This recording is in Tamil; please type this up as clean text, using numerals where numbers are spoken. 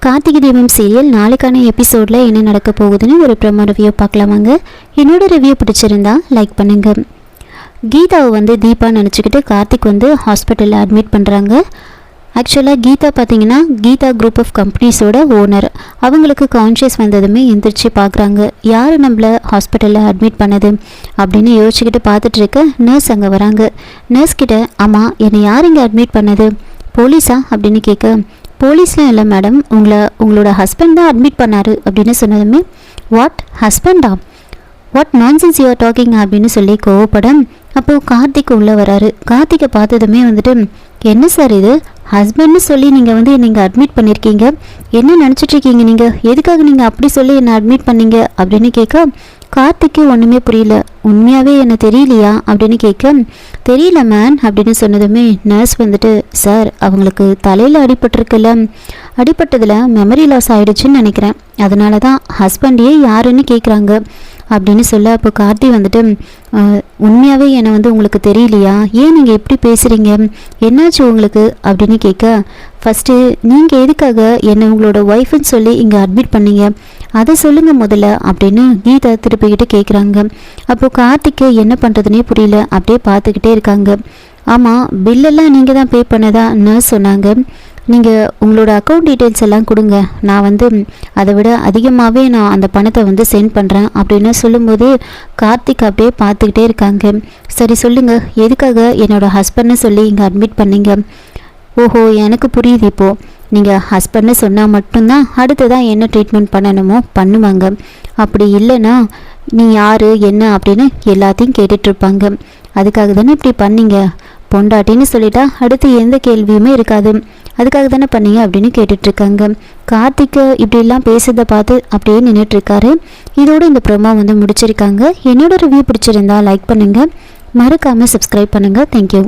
கார்த்திகை தீபம் சீரியல் நாளைக்கான எபிசோடில் என்ன நடக்க போகுதுன்னு ஒரு ப்ரோமோ ரிவ்யூ பார்க்கலாமாங்க. என்னோட ரிவ்யூ பிடிச்சிருந்தா லைக் பண்ணுங்க. கீதாவை வந்து தீபா நினச்சிக்கிட்டு கார்த்திக் வந்து ஹாஸ்பிட்டலில் அட்மிட் பண்ணுறாங்க. ஆக்சுவலாக கீதா பார்த்தீங்கன்னா கீதா குரூப் ஆஃப் கம்பெனிஸோட ஓனர். அவங்களுக்கு கான்ஷியஸ் வந்ததுமே எந்திரிச்சு பார்க்குறாங்க. யார் நம்மளை ஹாஸ்பிட்டலில் அட்மிட் பண்ணது அப்படின்னு யோசிச்சுக்கிட்டு பார்த்துட்டு இருக்க நர்ஸ் அங்கே வராங்க. நர்ஸ் கிட்ட ஆமாம் என்னை யார் இங்கே அட்மிட் பண்ணது, போலீஸா அப்படின்னு கேட்க, போலீஸ்லாம் இல்லை மேடம், உங்களோட ஹஸ்பண்ட் தான் அட்மிட் பண்ணார் அப்படின்னு சொன்னதுமே, வாட் ஹஸ்பண்டா, what nonsense you are talking அப்படின்னு சொல்லி கோவப்பட அப்போது கார்த்திக் உள்ளே வராரு. கார்த்திகை பார்த்ததுமே வந்துட்டு, என்ன சார் இது ஹஸ்பண்ட்னு சொல்லி நீங்கள் வந்து என்னை அட்மிட் பண்ணியிருக்கீங்க, என்ன நினச்சிட்ருக்கீங்க நீங்கள், எதுக்காக நீங்கள் அப்படி சொல்லி என்னை அட்மிட் பண்ணீங்க அப்படின்னு கேட்க, கார்த்திக்கு ஒன்றுமே புரியல. உண்மையாகவே என்ன தெரியலையா அப்படின்னு கேட்க, தெரியல மேன் அப்படின்னு சொன்னதுமே நர்ஸ் வந்துட்டு, சார் அவங்களுக்கு தலையில் அடிபட்டிருக்குல்ல, அடிபட்டதில் மெமரி லாஸ் ஆகிடுச்சுன்னு நினைக்கிறேன், அதனால தான் ஹஸ்பண்டையே யாருன்னு கேட்குறாங்க அப்படின்னு சொல்ல, அப்போ கார்த்தி வந்துட்டு, உண்மையாகவே என்னை வந்து உங்களுக்கு தெரியலையா, ஏன் நீங்கள் எப்படி பேசுகிறீங்க, என்னாச்சு உங்களுக்கு அப்படின்னு கேட்க, ஃபஸ்ட்டு நீங்கள் எதுக்காக என்னை உங்களோட ஒய்ஃப்னு சொல்லி இங்கே அட்மிட் பண்ணீங்க அதை சொல்லுங்கள் முதல்ல அப்படின்னு கீதா திருப்பிக்கிட்டு கேட்குறாங்க. அப்போது கார்த்திக்கு என்ன பண்ணுறதுனே புரியல, அப்படியே பார்த்துக்கிட்டே இருக்காங்க. ஆமாம் பில்லெல்லாம் நீங்கள் தான் பே பண்ணதா நர்ஸ் சொன்னாங்க, நீங்கள் உங்களோட அக்கௌண்ட் டீட்டெயில்ஸ் எல்லாம் கொடுங்க, நான் வந்து அதை விட அதிகமாகவே நான் அந்த பணத்தை வந்து சென்ட் பண்ணுறேன் அப்படின்னு சொல்லும்போது கார்த்திக் அப்படியே பார்த்துக்கிட்டே இருக்காங்க. சரி சொல்லுங்கள், எதுக்காக என்னோடய ஹஸ்பண்ட்னு சொல்லி இங்கே அட்மிட் பண்ணீங்க, ஓஹோ எனக்கு புரியுது, இப்போது நீங்கள் ஹஸ்பண்ட்னு சொன்னால் மட்டும்தான் அடுத்ததான் என்ன ட்ரீட்மெண்ட் பண்ணணுமோ பண்ணுவாங்க, அப்படி இல்லைன்னா நீ யார் என்ன அப்படின்னு எல்லாத்தையும் கேட்டுட்ருப்பாங்க, அதுக்காக தானே இப்படி பண்ணீங்க, பொண்டாட்டின்னு சொல்லிட்டா அடுத்து எந்த கேள்வியுமே இருக்காது, அதுக்காக தானே பண்ணீங்க அப்படின்னு கேட்டுட்ருக்காங்க. கார்த்திக்கு இப்படிலாம் பேசுறதை பார்த்து அப்படியே நின்றுட்டுருக்காரு. இதோட இந்த ப்ரோமோ வந்து முடிச்சிருக்காங்க. என்னோட ரிவ்யூ பிடிச்சிருந்தா லைக் பண்ணுங்கள், மறக்காமல் சப்ஸ்கிரைப் பண்ணுங்கள். தேங்க்யூ.